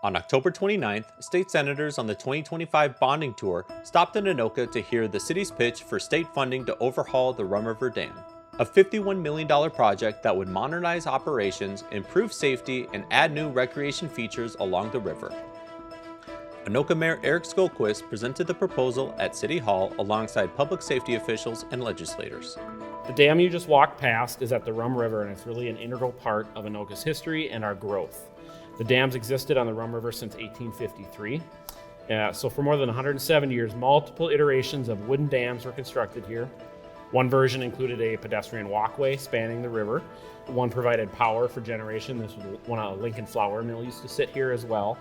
On October 29th, state senators on the 2025 bonding tour stopped in Anoka to hear the city's pitch for state funding to overhaul the Rum River Dam, a $51 million project that would modernize operations, improve safety, and add new recreation features along the river. Anoka Mayor Erik Skogquist presented the proposal at City Hall alongside public safety officials and legislators. The dam you just walked past is at the Rum River, and it's really an integral part of Anoka's history and our growth. The dams existed on the Rum River since 1853. So for more than 170 years, multiple iterations of wooden dams were constructed here. One version included a pedestrian walkway spanning the river. One provided power for generation. This was one a Lincoln flour mill used to sit here as well.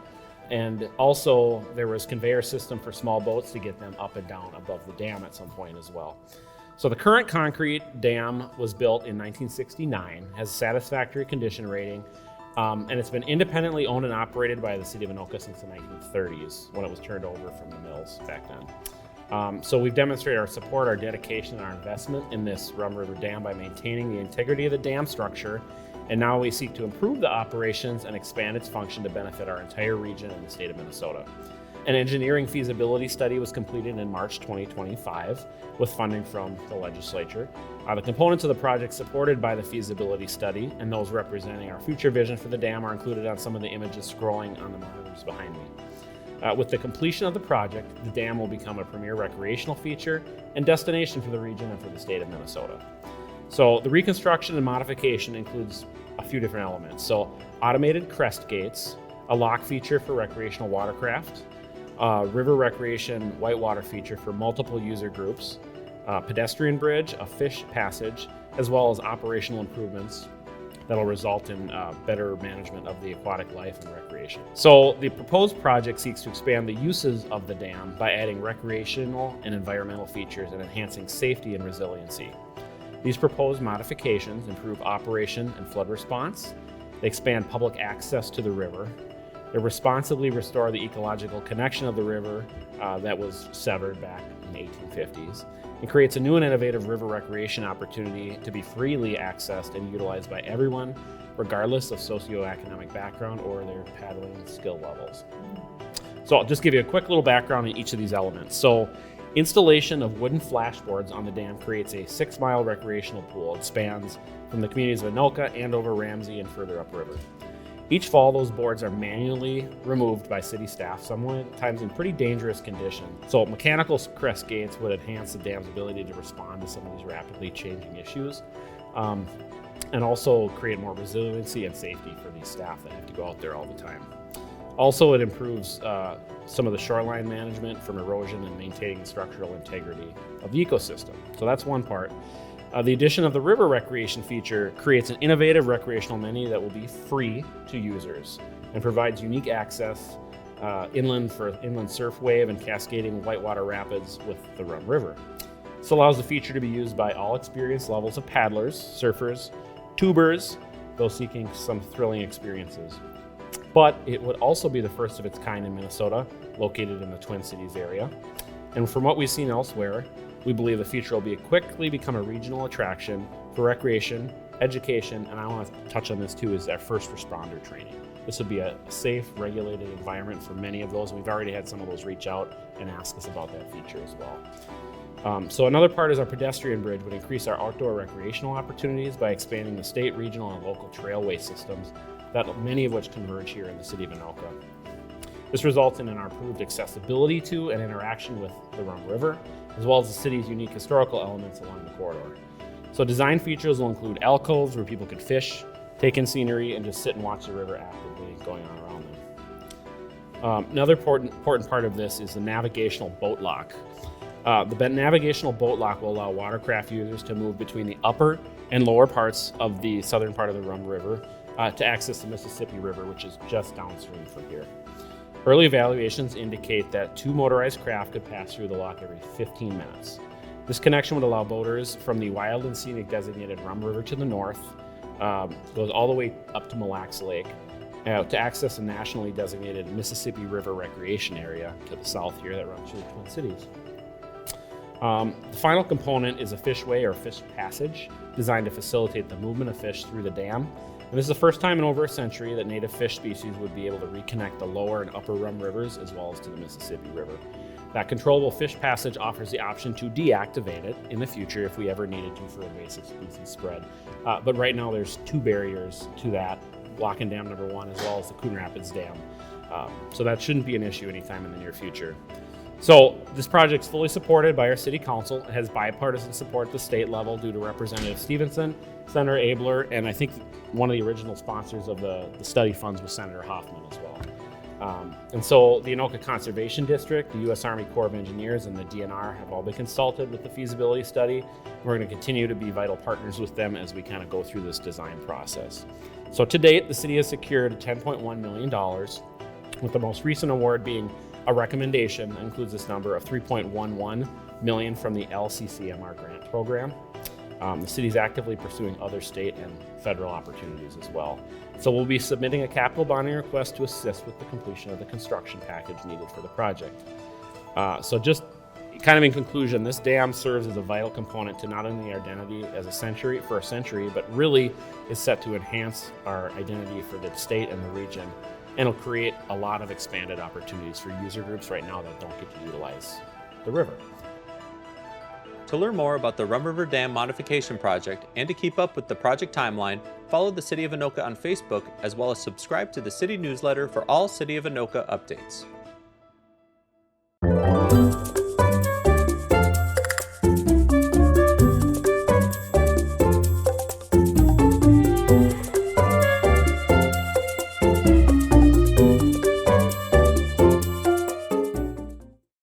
And also there was conveyor system for small boats to get them up and down above the dam at some point as well. So the current concrete dam was built in 1969, has a satisfactory condition rating, and it's been independently owned and operated by the city of Anoka since the 1930s, when it was turned over from the mills back then. So we've demonstrated our support, our dedication, and our investment in this Rum River Dam by maintaining the integrity of the dam structure, and now we seek to improve the operations and expand its function to benefit our entire region and the state of Minnesota. An engineering feasibility study was completed in March 2025 with funding from the legislature. The components of the project supported by the feasibility study and those representing our future vision for the dam are included on some of the images scrolling on the monitors behind me. With the completion of the project, the dam will become a premier recreational feature and destination for the region and for the state of Minnesota. So the reconstruction and modification includes a few different elements. So automated crest gates, a lock feature for recreational watercraft, river recreation whitewater feature for multiple user groups, pedestrian bridge, a fish passage, as well as operational improvements that'll result in better management of the aquatic life and recreation. So the proposed project seeks to expand the uses of the dam by adding recreational and environmental features and enhancing safety and resiliency. These proposed modifications improve operation and flood response. They expand public access to the river. They responsibly restore the ecological connection of the river that was severed back in the 1850s. It creates a new and innovative river recreation opportunity to be freely accessed and utilized by everyone, regardless of socioeconomic background or their paddling skill levels. So I'll just give you a quick little background on each of these elements. So installation of wooden flashboards on the dam creates a 6-mile recreational pool. It spans from the communities of Anoka, Andover, Ramsey, and further upriver. Each fall, those boards are manually removed by city staff, sometimes in pretty dangerous condition. So mechanical crest gates would enhance the dam's ability to respond to some of these rapidly changing issues, and also create more resiliency and safety for these staff that have to go out there all the time. Also, it improves some of the shoreline management from erosion and maintaining the structural integrity of the ecosystem. So that's one part. The addition of the river recreation feature creates an innovative recreational amenity that will be free to users and provides unique access inland for inland surf wave and cascading whitewater rapids with the Rum River. This allows the feature to be used by all experience levels of paddlers, surfers, tubers, those seeking some thrilling experiences. But it would also be the first of its kind in Minnesota, located in the Twin Cities area. And from what we've seen elsewhere, we believe the feature will quickly become a regional attraction for recreation, education, and I want to touch on this too, is our first responder training. This would be a safe, regulated environment for many of those, and we've already had some of those reach out and ask us about that feature as well. So another part is our pedestrian bridge would increase our outdoor recreational opportunities by expanding the state, regional, and local trailway systems, that many of which converge here in the city of Anoka. This results in our improved accessibility to and interaction with the Rum River, as well as the city's unique historical elements along the corridor. So design features will include alcoves where people could fish, take in scenery, and just sit and watch the river actively going on around them. Another important part of this is the navigational boat lock. The navigational boat lock will allow watercraft users to move between the upper and lower parts of the southern part of the Rum River to access the Mississippi River, which is just downstream from here. Early evaluations indicate that 2 motorized craft could pass through the lock every 15 minutes. This connection would allow boaters from the wild and scenic designated Rum River to the north, goes all the way up to Mille Lacs Lake, to access a nationally designated Mississippi River recreation area to the south here that runs through the Twin Cities. The final component is a fishway or fish passage designed to facilitate the movement of fish through the dam. And this is the first time in over a century that native fish species would be able to reconnect the lower and upper Rum Rivers as well as to the Mississippi River. That controllable fish passage offers the option to deactivate it in the future if we ever needed to for invasive species spread. But right now there's 2 barriers to that, Lock-in Dam number 1 as well as the Coon Rapids Dam. So that shouldn't be an issue anytime in the near future. So this project's fully supported by our city council. It has bipartisan support at the state level due to Representative Stevenson, Senator Abler, and I think one of the original sponsors of the study funds was Senator Hoffman as well. And so the Anoka Conservation District, the U.S. Army Corps of Engineers, and the DNR have all been consulted with the feasibility study. We're going to continue to be vital partners with them as we kind of go through this design process. So to date, the city has secured $10.1 million, with the most recent award being a recommendation that includes this number of $3.11 million from the LCCMR grant program. The city is actively pursuing other state and federal opportunities as well. So we'll be submitting a capital bonding request to assist with the completion of the construction package needed for the project. So just kind of in conclusion, this dam serves as a vital component to not only our identity as a century, but really is set to enhance our identity for the state and the region. And it'll create a lot of expanded opportunities for user groups right now that don't get to utilize the river. To learn more about the Rum River Dam Modification Project and to keep up with the project timeline, follow the City of Anoka on Facebook as well as subscribe to the city newsletter for all City of Anoka updates.